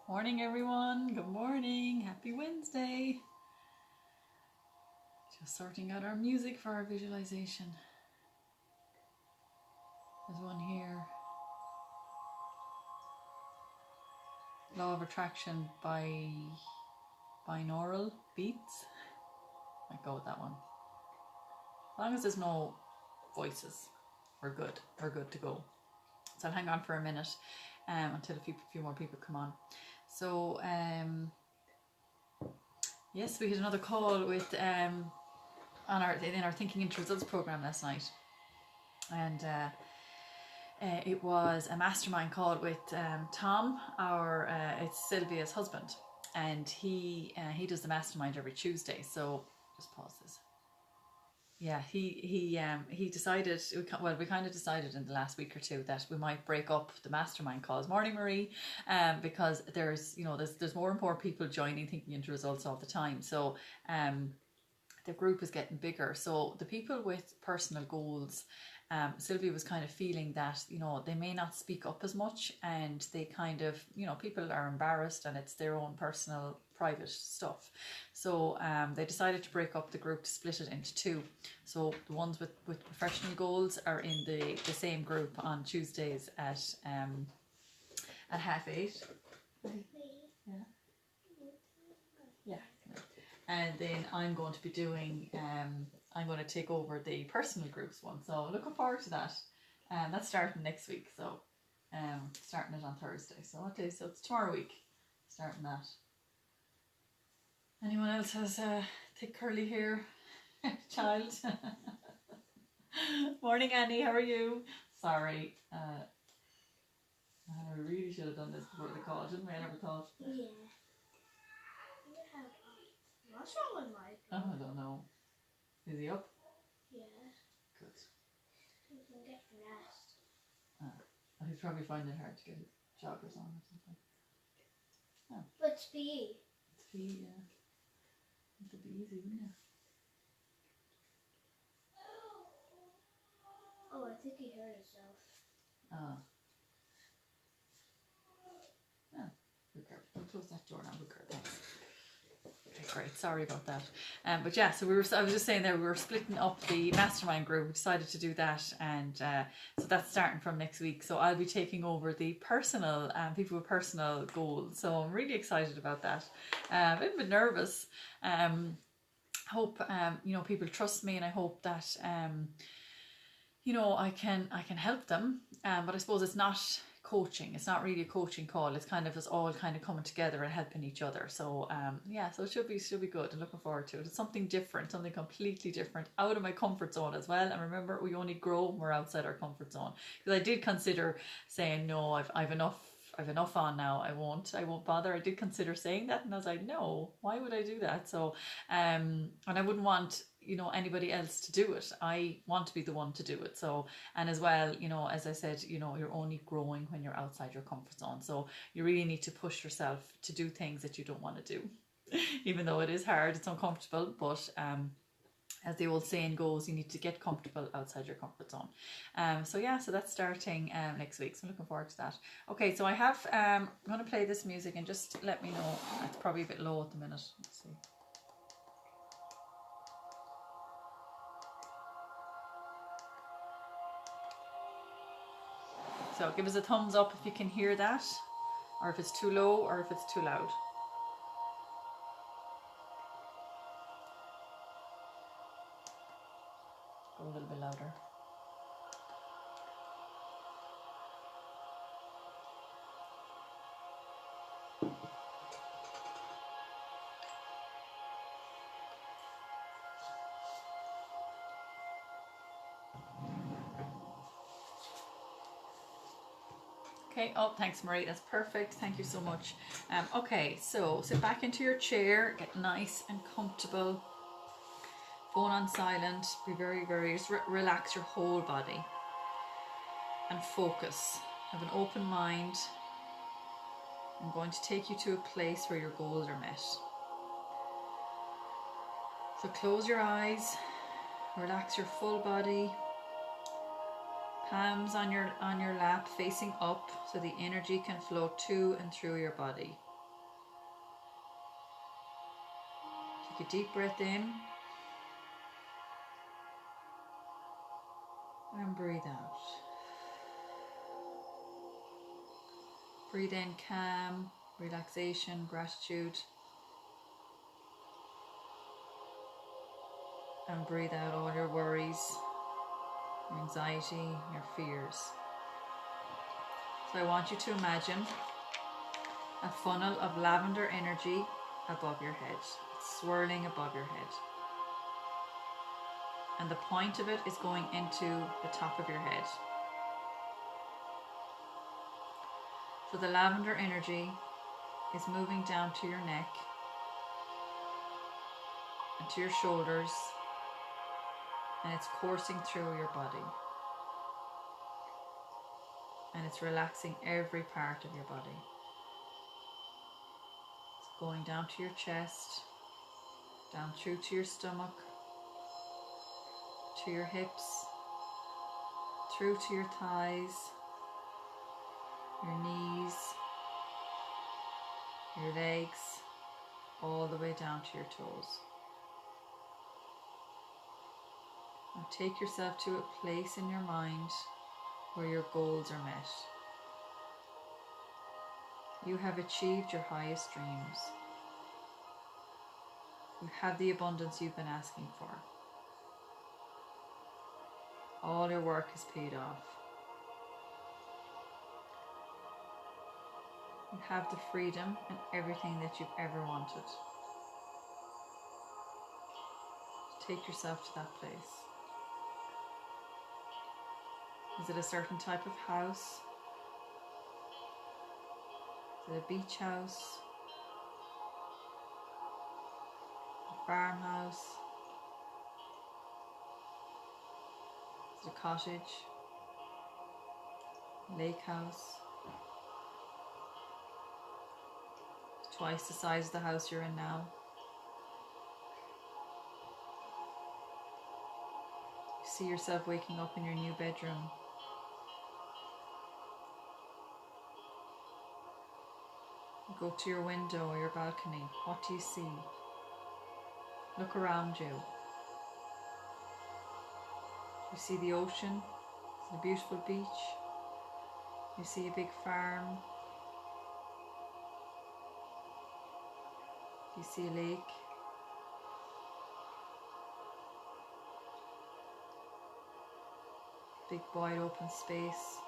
Morning, everyone. Good morning. Happy Wednesday. Just sorting out our music for our visualization. There's one here. Law of Attraction by binaural beats. Might go with that one. As long as there's no voices, we're good. We're good to go. So I'll hang on for a minute until a few more people come on. So yes, we had another call with in our Thinking into Results program last night, and it was a mastermind call with Tom, it's Sylvia's husband, and he does the mastermind every Tuesday. So just pause this. Yeah, he decided, we kind of decided in the last week or two that we might break up the mastermind calls. Morning, Marie, because there's more and more people joining Thinking into Results all the time. So the group is getting bigger. So the people with personal goals, Sylvia was kind of feeling that, they may not speak up as much, and they kind of, people are embarrassed, and it's their own personal private stuff. So they decided to break up the group, to split it into two. So the ones with professional goals are in the same group on Tuesdays at 8:30. Yeah. And then I'm going to be doing, I'm going to take over the personal groups one. So looking forward to that. That's starting next week. So starting it on Thursday. So what day? So it's tomorrow week, starting that. Anyone else has thick curly hair? Child? Morning, Annie. How are you? Sorry. We really should have done this before the call, didn't we? I never thought. Yeah. What's wrong with Mike? Oh, I don't know. Is he up? Yeah. Good. He can get rest. He's probably finding it hard to get his joggers on or something. Oh. But it's PE. It's PE, yeah. It'd be easy, wouldn't it? Oh, I think he hurt himself. Ah. Oh, good girl. We'll close that door now, good girl. Thanks. Okay, great. Sorry about that. But yeah, so I was just saying there, we were splitting up the mastermind group. We decided to do that, and so that's starting from next week. So I'll be taking over the personal, people with personal goals. So I'm really excited about that. A bit nervous. Hope people trust me, and I hope that I can help them. But I suppose it's not coaching. It's not really a coaching call. It's kind of us all kind of coming together and helping each other. So so it should be good. I'm looking forward to it. It's something different, something completely different, out of my comfort zone as well. And remember, we only grow when we're outside our comfort zone. Because I did consider saying no. I've enough on now. I won't bother. I did consider saying that, and I was like, no, why would I do that? So and I wouldn't want anybody else to do it. I want to be the one to do it. So, and as well, as I said, you're only growing when you're outside your comfort zone. So you really need to push yourself to do things that you don't want to do, even though it is hard, it's uncomfortable. But as the old saying goes, you need to get comfortable outside your comfort zone. So that's starting next week. So I'm looking forward to that. Okay, so I have, I'm going to play this music, and just let me know. It's probably a bit low at the minute. Let's see. So give us a thumbs up if you can hear that, or if it's too low, or if it's too loud. Go a little bit louder. Okay, oh, thanks, Marie. That's perfect. Thank you so much. Okay, so sit back into your chair, get nice and comfortable. Phone on silent. Be very, very, just relax your whole body and focus. Have an open mind. I'm going to take you to a place where your goals are met. So close your eyes, relax your full body. Palms on your lap facing up so the energy can flow to and through your body. Take a deep breath in and breathe out. Breathe in calm, relaxation, gratitude. And breathe out all your worries, your anxiety, your fears. So I want you to imagine a funnel of lavender energy above your head. It's swirling above your head. And the point of it is going into the top of your head. So the lavender energy is moving down to your neck and to your shoulders, and it's coursing through your body. And it's relaxing every part of your body. It's going down to your chest, down through to your stomach, to your hips, through to your thighs, your knees, your legs, all the way down to your toes. Now take yourself to a place in your mind where your goals are met. You have achieved your highest dreams. You have the abundance you've been asking for. All your work is paid off. You have the freedom and everything that you've ever wanted. Take yourself to that place. Is it a certain type of house? Is it a beach house? A farmhouse? Is it a cottage? A lake house? Twice the size of the house you're in now. You see yourself waking up in your new bedroom. You go to your window or your balcony. What do you see? Look around you. You see the ocean, the beautiful beach. You see a big farm. You see a lake. Big wide open space.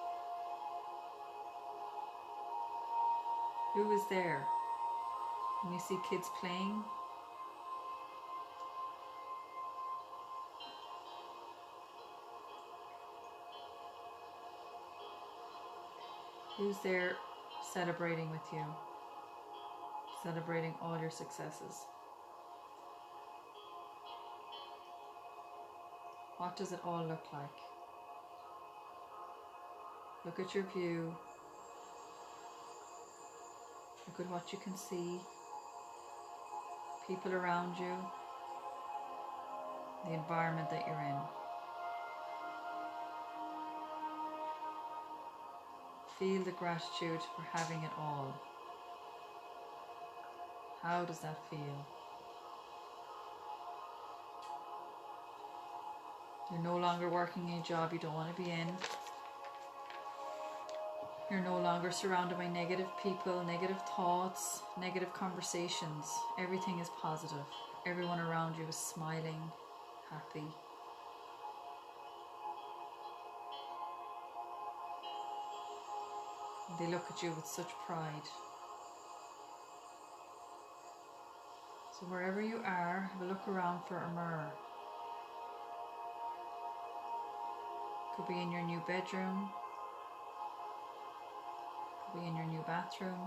Who is there? When you see kids playing, who's there celebrating with you? Celebrating all your successes. What does it all look like? Look at your view. Look at what you can see. People around you. The environment that you're in. Feel the gratitude for having it all. How does that feel? You're no longer working a job you don't want to be in. You're no longer surrounded by negative people, negative thoughts, negative conversations. Everything is positive. Everyone around you is smiling, happy. They look at you with such pride. So wherever you are, have a look around for a mirror. Could be in your new bedroom. Could be in your new bathroom.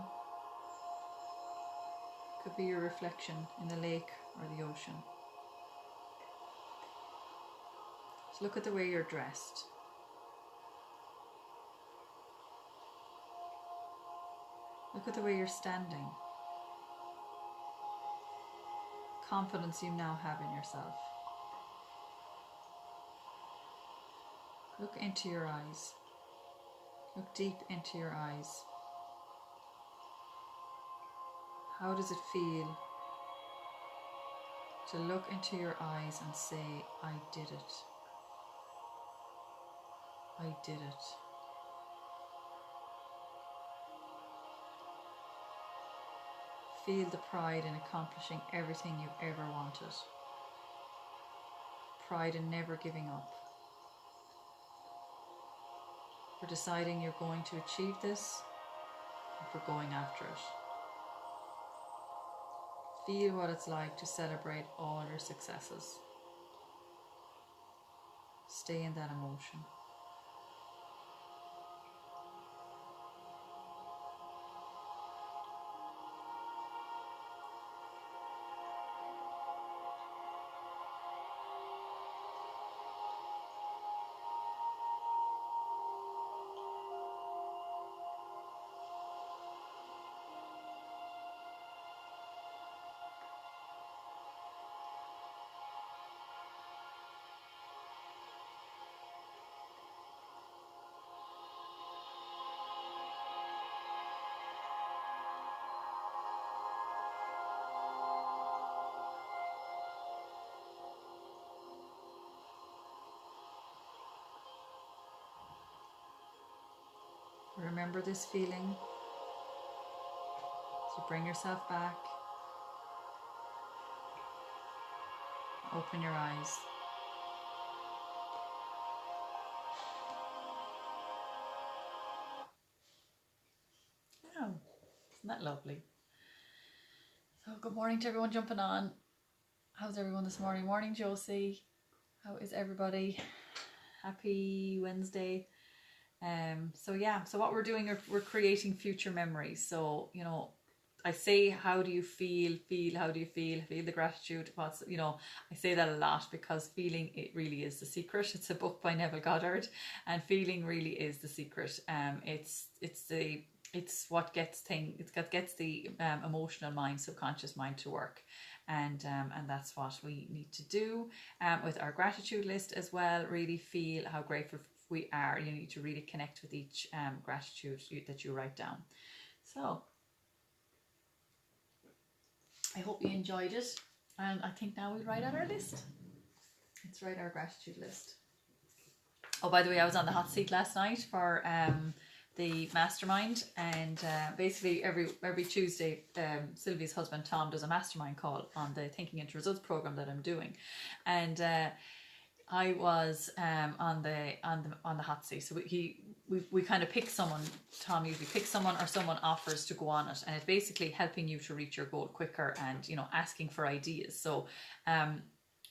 Could be your reflection in the lake or the ocean. So look at the way you're dressed. Look at the way you're standing. Confidence you now have in yourself. Look into your eyes. Look deep into your eyes. How does it feel to look into your eyes and say, I did it. I did it. Feel the pride in accomplishing everything you've ever wanted. Pride in never giving up. For deciding you're going to achieve this and for going after it. Feel what it's like to celebrate all your successes. Stay in that emotion. Remember this feeling. So bring yourself back. Open your eyes. Oh, isn't that lovely? So good morning to everyone jumping on. How's everyone this morning? Morning, Josie. How is everybody? Happy Wednesday. So what we're doing, we're creating future memories. So, you know, I say, how do you feel? How do you feel? Feel the gratitude. What's, you know, I say that a lot because feeling, it really is the secret. It's a book by Neville Goddard, and feeling really is the secret. It's what gets the emotional mind, subconscious mind to work. And that's what we need to do with our gratitude list as well. Really feel how grateful we are. You need to really connect with each gratitude that you write down. So I hope you enjoyed it, and I think now we write out our list. Let's write our gratitude list. Oh, by the way, I was on the hot seat last night for the mastermind, and basically every Tuesday, Sylvia's husband Tom does a mastermind call on the Thinking into Results program that I'm doing, and I was on the hot seat. So we kind of pick someone. Tom usually picks someone, or someone offers to go on it, and it's basically helping you to reach your goal quicker, and, you know, asking for ideas. So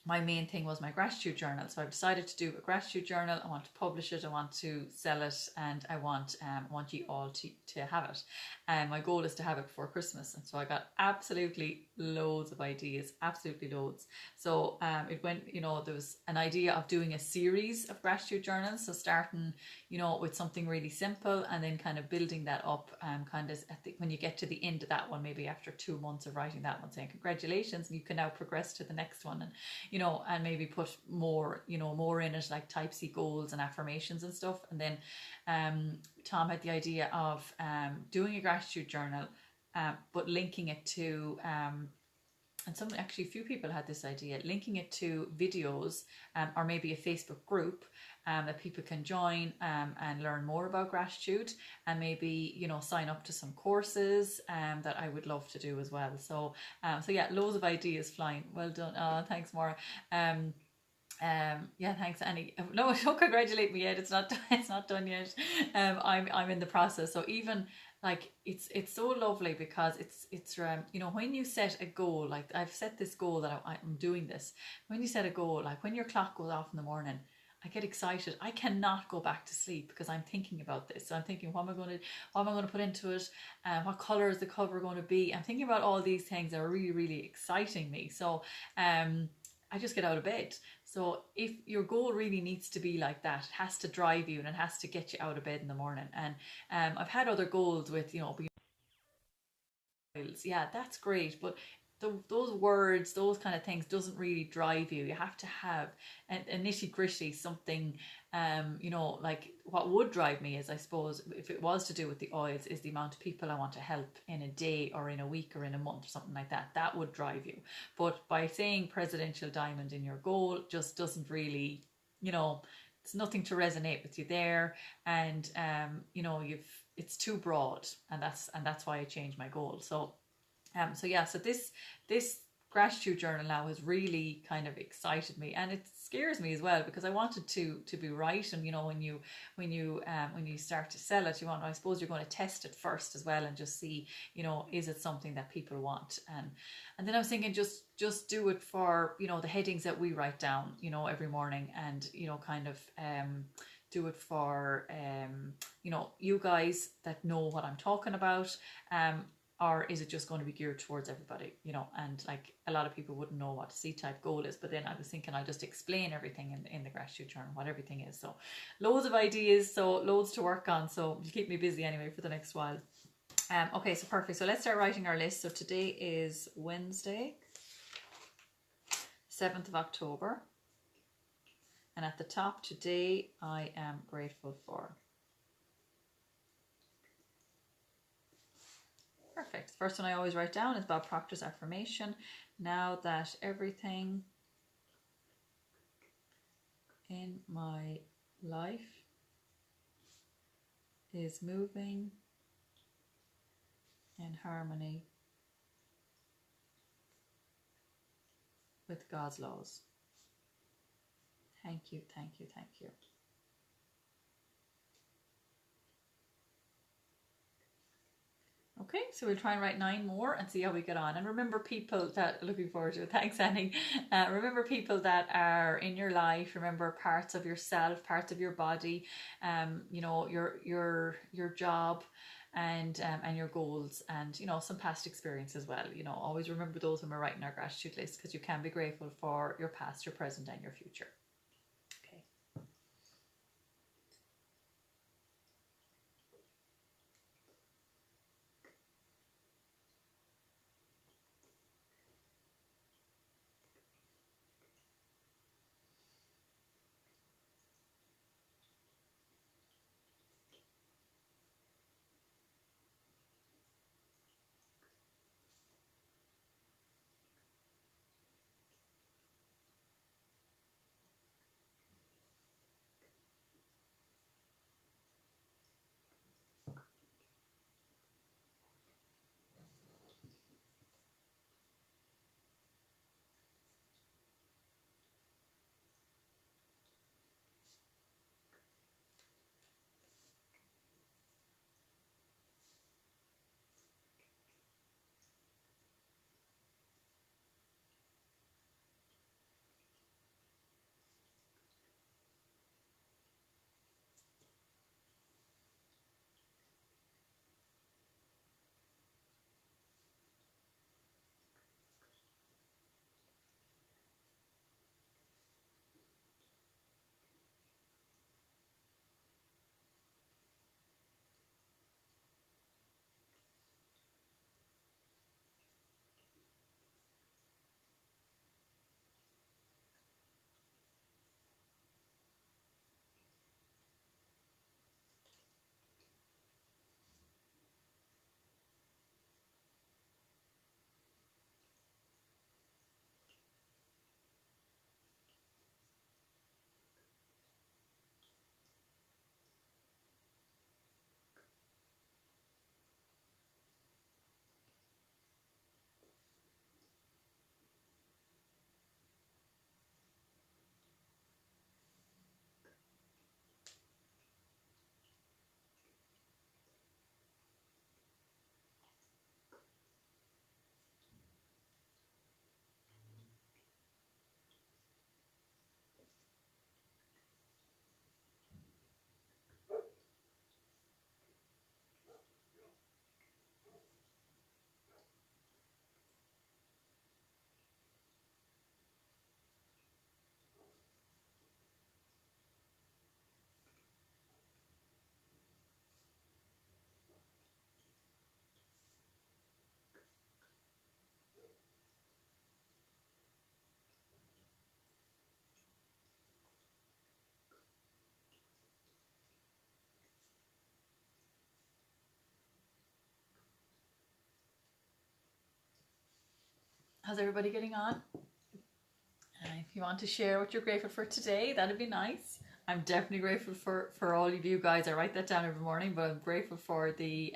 my main thing was my gratitude journal. So I've decided to do a gratitude journal. I want to publish it, I want to sell it, and I want you all to have it. And my goal is to have it before Christmas. And so I got absolutely loads of ideas, absolutely loads. So it went, you know, there was an idea of doing a series of gratitude journals. So starting, you know, with something really simple, and then kind of building that up, kind of when you get to the end of that one, maybe after 2 months of writing that one, saying congratulations, and you can now progress to the next one. And, you know, and maybe put more in it, like type C goals and affirmations and stuff. And then Tom had the idea of doing a gratitude journal, but linking it to and a few people had this idea, linking it to videos, or maybe a Facebook group that people can join and learn more about gratitude, and maybe, you know, sign up to some courses that I would love to do as well. So yeah, loads of ideas flying. Well done. Oh, thanks, Maura. Yeah, thanks, Annie. No, don't congratulate me yet. It's not done yet. I'm in the process. So even like it's so lovely because it's you know, when you set a goal, like I've set this goal that I'm doing this. When you set a goal, like when your clock goes off in the morning, I get excited. I cannot go back to sleep because I'm thinking about this. So I'm thinking, what am I going to put into it? What color is the cover going to be? I'm thinking about all these things that are really, really exciting me. So I just get out of bed. So if your goal really needs to be like that, it has to drive you and it has to get you out of bed in the morning. And I've had other goals with, you know, yeah, that's great. But those words, those kind of things doesn't really drive you. You have to have a nitty gritty something. You know, like what would drive me is, I suppose, if it was to do with the oils, is the amount of people I want to help in a day or in a week or in a month or something like that. That would drive you. But by saying presidential diamond in your goal just doesn't really, you know, it's nothing to resonate with you there. And you know, it's too broad, and that's why I changed my goal. So yeah, so this gratitude journal now has really kind of excited me, and it scares me as well, because I wanted to be right. And you know, when you start to sell it, I suppose you're going to test it first as well, and just see, you know, is it something that people want. And then I was thinking, just do it for, you know, the headings that we write down, you know, every morning, and you know, kind of do it for you know, you guys that know what I'm talking about. Or is it just going to be geared towards everybody, you know? And like, a lot of people wouldn't know what a C-type goal is, but then I was thinking I'll just explain everything in the gratitude journal, what everything is. So loads of ideas, so loads to work on. So you'll keep me busy anyway for the next while. Okay, so perfect. So let's start writing our list. So today is Wednesday, 7th of October. And at the top, today I am grateful for. Perfect. First one I always write down is Bob Proctor's affirmation. Now that everything in my life is moving in harmony with God's laws. Thank you, thank you, thank you. Okay, so we'll try and write 9 more and see how we get on. And remember, people that, looking forward to it, thanks Annie. Remember, people that are in your life, remember parts of yourself, parts of your body, you know, your job, and your goals, and you know, some past experience as well. You know, always remember those when we're writing our gratitude list, because you can be grateful for your past, your present, and your future. How's everybody getting on? If you want to share what you're grateful for today, that'd be nice. I'm definitely grateful for all of you guys. I write that down every morning, but I'm grateful for the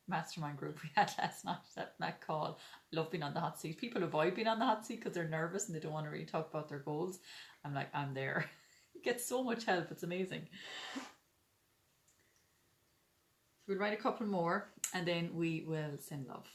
mastermind group we had last night, that call. I love being on the hot seat. People avoid being on the hot seat because they're nervous and they don't want to really talk about their goals. I'm like, I'm there. You get so much help. It's amazing. So we'll write a couple more and then we will send love.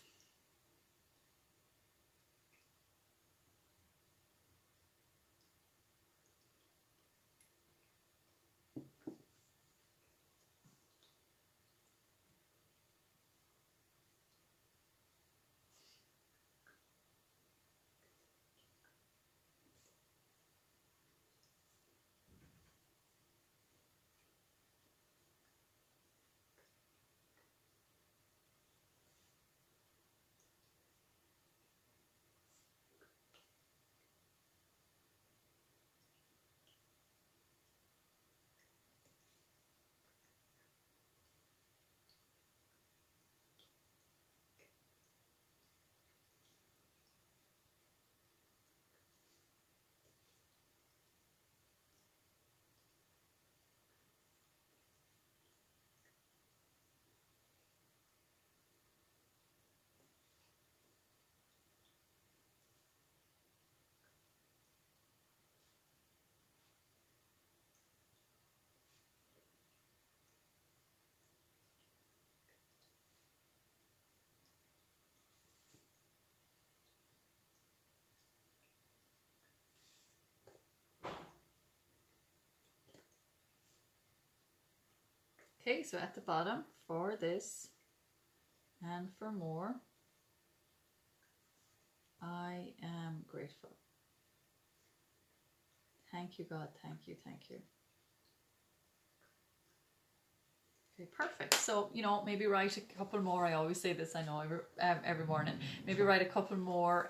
Okay, so at the bottom, for this and for more, I am grateful. Thank you, God. Thank you. Thank you. Okay, perfect. So, maybe write a couple more. I always say this, I know, every morning. Maybe write a couple more.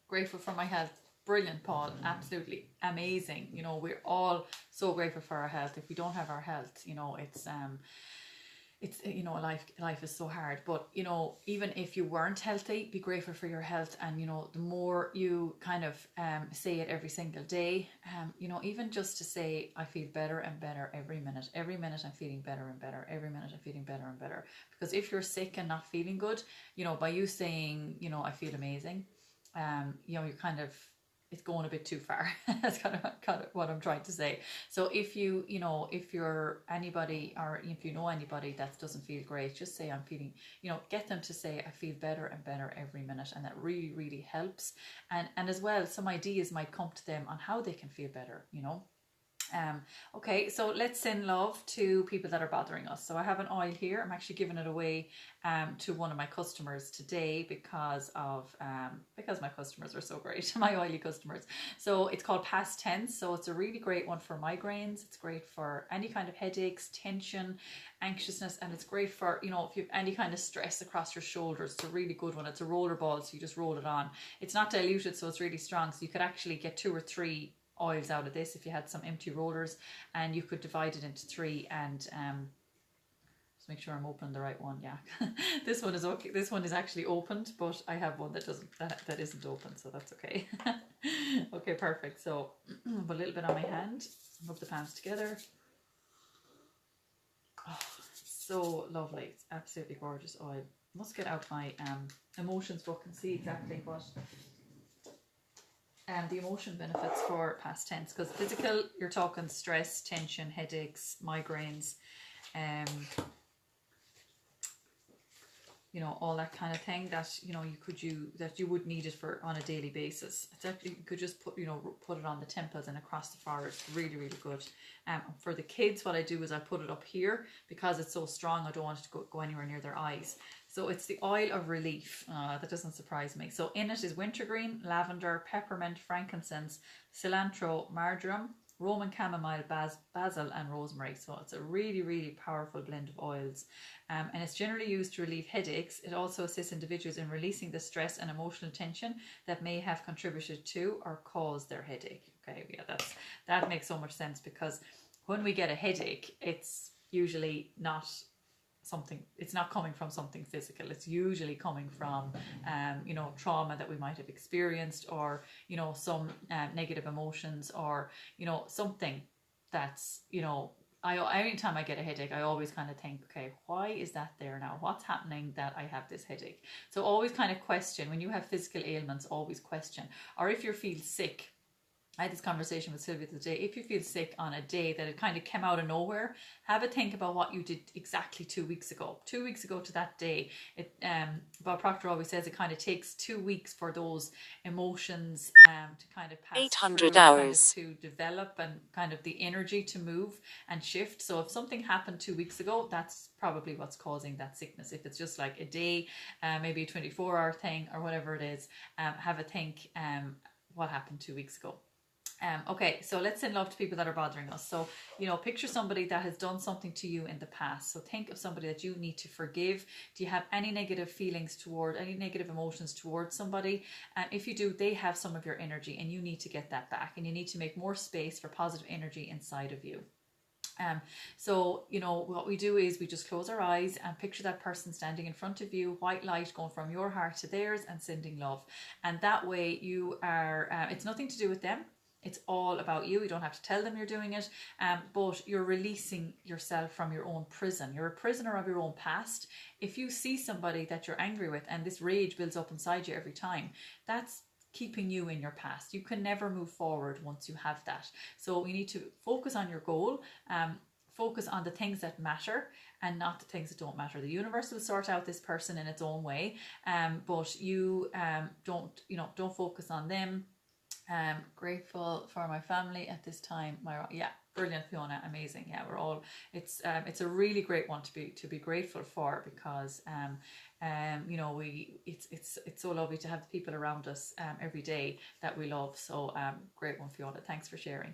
Grateful for my health. Brilliant, Paul. Absolutely amazing. We're all so grateful for our health. If we don't have our health, it's life is so hard. But even if you weren't healthy, be grateful for your health. And the more you kind of say it every single day, even just to say, I feel better and better every minute I'm feeling better and better, every minute I'm feeling better and better. Because if you're sick and not feeling good, by you saying, I feel amazing, you're kind of, it's going a bit too far. That's kind of what I'm trying to say. So if if you're anybody, or if you know anybody that doesn't feel great, just say, I'm feeling, get them to say, I feel better and better every minute. And that really, really helps. And as well, some ideas might come to them on how they can feel better, Okay, so let's send love to people that are bothering us. So I have an oil here. I'm actually giving it away to one of my customers today because my customers are so great, my oily customers. So it's called Past Tense. So it's a really great one for migraines. It's great for any kind of headaches, tension, anxiousness, and it's great for, if you have any kind of stress across your shoulders. It's a really good one. It's a roller ball, so you just roll it on. It's not diluted, so it's really strong. So you could actually get 2 or 3 oils out of this if you had some empty rollers, and you could divide it into 3 and just make sure I'm opening the right one. Yeah. This one is okay. This one is actually opened, but I have one that isn't open, so that's okay. Okay, perfect. So put a little bit on my hand, rub the palms together. Oh, so lovely. It's absolutely gorgeous oil. I must get out my emotions book and see exactly what the emotion benefits for past tense. Because physical, you're talking stress, tension, headaches, migraines, all that kind of thing that you would need it for on a daily basis. It's actually, you could just put it on the temples and across the forehead. Really, really good. For the kids, what I do is I put it up here because it's so strong. I don't want it to go anywhere near their eyes. So it's the oil of relief. That doesn't surprise me. So in it is wintergreen, lavender, peppermint, frankincense, cilantro, marjoram, Roman chamomile, basil and rosemary. So it's a really, really powerful blend of oils. And it's generally used to relieve headaches. It also assists individuals in releasing the stress and emotional tension that may have contributed to or caused their headache. Okay, yeah, that makes so much sense, because when we get a headache, it's usually not something, it's not coming from something physical. It's usually coming from, you know, trauma that we might have experienced, or, you know, some negative emotions, or, you know, something that's, you know, anytime I get a headache, I always kind of think, okay, why is that there now? What's happening that I have this headache? So always kind of question, when you have physical ailments, always question. Or if you feel sick, I had this conversation with Sylvia today. If you feel sick on a day that it kind of came out of nowhere, have a think about what you did exactly 2 weeks ago. 2 weeks ago to that day. Bob Proctor always says it kind of takes 2 weeks for those emotions to kind of pass 800 through, hours kind of to develop, and kind of the energy to move and shift. So if something happened 2 weeks ago, that's probably what's causing that sickness. If it's just like a day, maybe a 24-hour thing or whatever it is, have a think what happened 2 weeks ago. Okay, so let's send love to people that are bothering us. So, you know, picture somebody that has done something to you in the past. So think of somebody that you need to forgive. Do you have any negative feelings toward, any negative emotions towards somebody? And if you do, they have some of your energy, and you need to get that back, and you need to make more space for positive energy inside of you. So, you know, what we do is we just close our eyes and picture that person standing in front of you, white light going from your heart to theirs, and sending love. And that way you are, it's nothing to do with them. It's all about you. You don't have to tell them you're doing it, but you're releasing yourself from your own prison. You're a prisoner of your own past. If you see somebody that you're angry with and this rage builds up inside you every time, that's keeping you in your past. You can never move forward once you have that. So we need to focus on your goal, focus on the things that matter and not the things that don't matter. The universe will sort out this person in its own way, but you don't focus on them. Grateful for my family at this time. Yeah, brilliant, Fiona, amazing. Yeah, we're all. It's a really great one to be grateful for, because you know, it's so lovely to have the people around us every day that we love. So great one, Fiona. Thanks for sharing.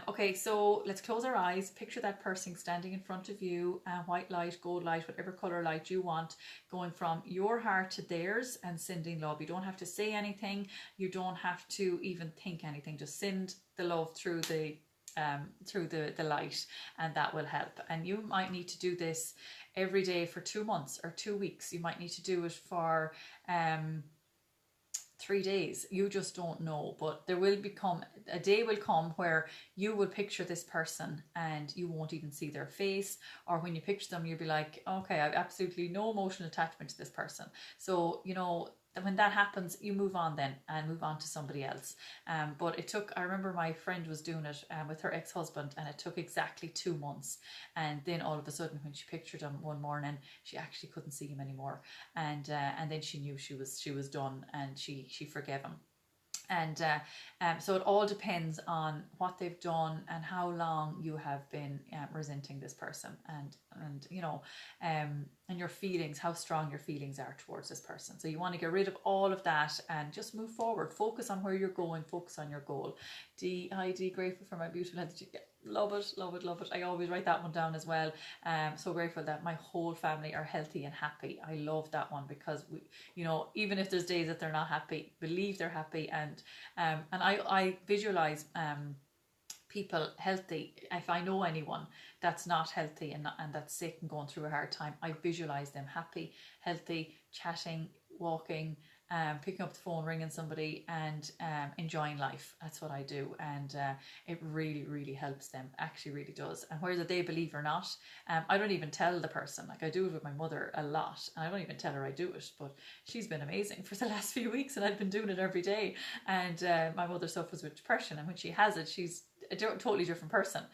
Okay, so let's close our eyes. Picture that person standing in front of you, white light, gold light, whatever color light you want, going from your heart to theirs and sending love. You don't have to say anything. You don't have to even think anything. Just send the love through the light, and that will help. And you might need to do this every day for 2 months or 2 weeks. You might need to do it for 3 days. You just don't know, but there will become a day will come where you will picture this person and you won't even see their face, or when you picture them you'll be like, okay, I've absolutely no emotional attachment to this person. So, you know, when that happens, you move on then and move on to somebody else. But it took, I remember my friend was doing it with her ex-husband, and it took exactly 2 months. And then all of a sudden, when she pictured him one morning, she actually couldn't see him anymore. And then she knew she was done, and she forgave him. And so it all depends on what they've done and how long you have been resenting this person, and you know, and your feelings, how strong your feelings are towards this person. So you want to get rid of all of that and just move forward. Focus on where you're going. Focus on your goal. Hi D, grateful for my beautiful health. Love it, love it, love it. I always write that one down as well. So grateful that my whole family are healthy and happy. I love that one, because we, you know, even if there's days that they're not happy, believe they're happy. And I visualize people healthy. If I know anyone that's not healthy and that's sick and going through a hard time, I visualize them happy, healthy, chatting, walking, picking up the phone, ringing somebody, and enjoying life. That's what I do, and it really, really helps them. Actually, really does. And whether they believe or not, I don't even tell the person. Like, I do it with my mother a lot, and I don't even tell her I do it. But she's been amazing for the last few weeks, and I've been doing it every day. And my mother suffers with depression, and when she has it, she's a totally different person.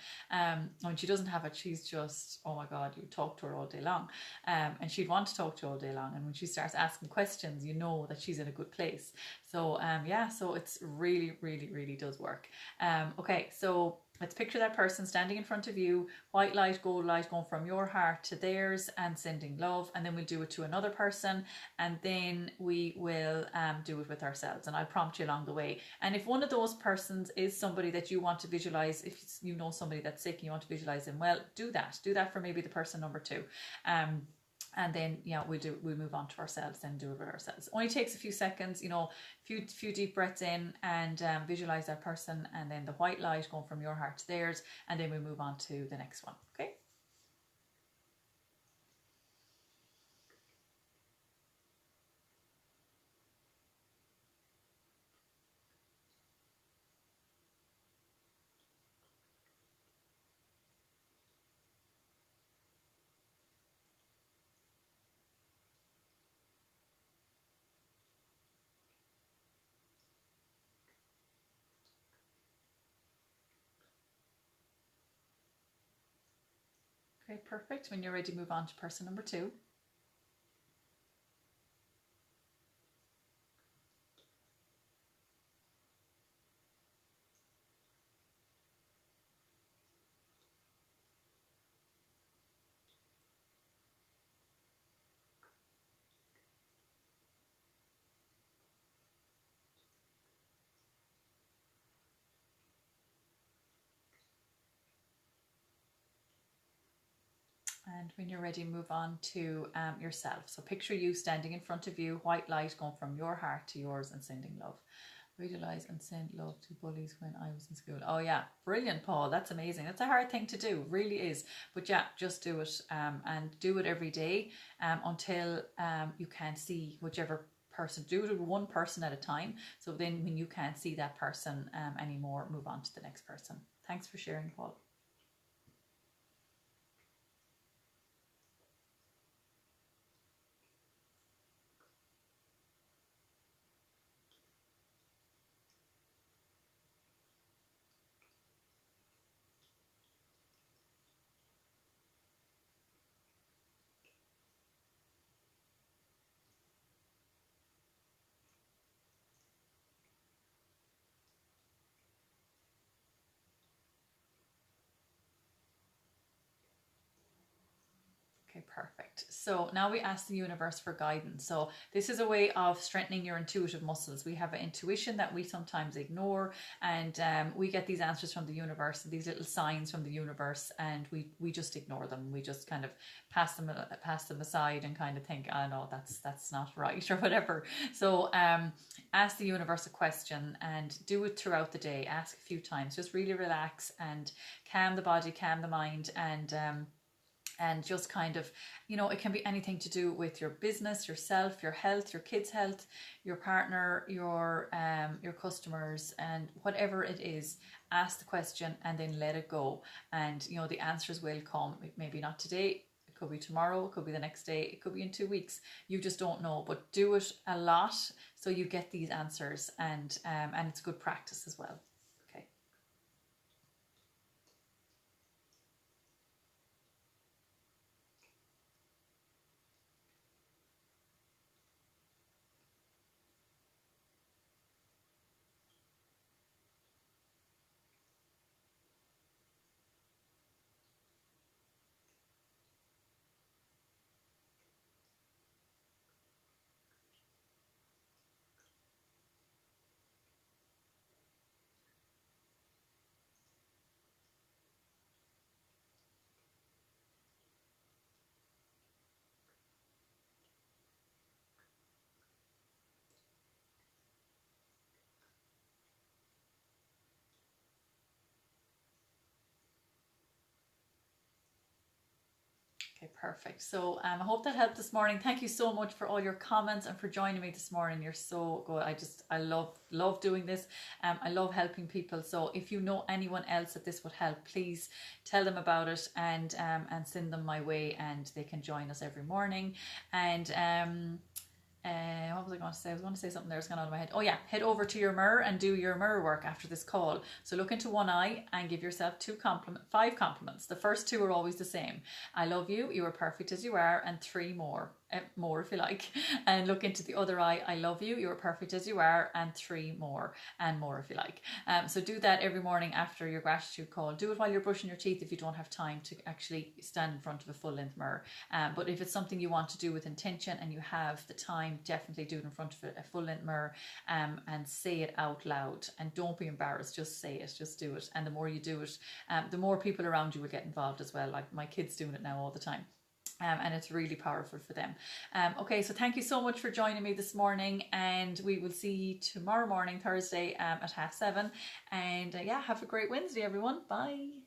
When she doesn't have it, she's just, oh my God, you talk to her all day long, and she'd want to talk to you all day long. And when she starts asking questions, you know that she's in a good place. So yeah, so it's really, really, really does work. Okay, so let's picture that person standing in front of you, white light, gold light, going from your heart to theirs and sending love. And then we'll do it to another person, and then we will do it with ourselves. And I'll prompt you along the way. And if one of those persons is somebody that you want to visualize, if you know somebody that's sick and you want to visualize them, well, do that for maybe the person number 2. And then, yeah, we'll move on to ourselves and do it with ourselves. Only takes a few seconds, you know, few deep breaths in, and visualize that person, and then the white light going from your heart to theirs, and then we move on to the next one. Okay. Okay, perfect. When you're ready, move on to person number 2. And when you're ready, move on to yourself. So picture you standing in front of you, white light going from your heart to yours and sending love. Visualize and send love to bullies when I was in school. Oh yeah, brilliant, Paul. That's amazing. That's a hard thing to do, really is. But yeah, just do it and do it every day until you can see whichever person. Do it with one person at a time. So then when you can't see that person anymore, move on to the next person. Thanks for sharing, Paul. Okay, perfect. So now we ask the universe for guidance. So this is a way of strengthening your intuitive muscles. We have an intuition that we sometimes ignore, and we get these answers from the universe, these little signs from the universe, and we just ignore them. We just kind of pass them aside and kind of think, oh no, that's not right or whatever. So ask the universe a question and do it throughout the day. Ask a few times. Just really relax and calm the body, calm the mind, and just kind of, you know, it can be anything to do with your business, yourself, your health, your kids' health, your partner, your customers, and whatever it is. Ask the question and then let it go, and you know the answers will come. Maybe not today, it could be tomorrow, it could be the next day, it could be in 2 weeks. You just don't know, but do it a lot so you get these answers, and it's good practice as well. Okay. Okay, perfect. So I hope that helped this morning. Thank you so much for all your comments and for joining me this morning. You're so good. I love doing this. I love helping people. So if you know anyone else that this would help, please tell them about it and send them my way, and they can join us every morning. And what was I going to say? I was going to say something there, it's gone out of my head. Oh yeah, head over to your mirror and do your mirror work after this call. So look into one eye and give yourself 5 compliments. The first 2 are always the same. I love you, you are perfect as you are, and 3 more if you like. And look into the other eye. I love you, you are perfect as you are, and 3 more, and more if you like. So do that every morning after your gratitude call. Do it while you're brushing your teeth if you don't have time to actually stand in front of a full length mirror. But if it's something you want to do with intention and you have the time, definitely do it in front of a full length mirror and say it out loud. And don't be embarrassed, just say it, just do it. And the more you do it, the more people around you will get involved as well. Like my kids doing it now all the time. And it's really powerful for them. Okay, so thank you so much for joining me this morning, and we will see you tomorrow morning, Thursday, at 7:30. And yeah, have a great Wednesday, everyone. Bye.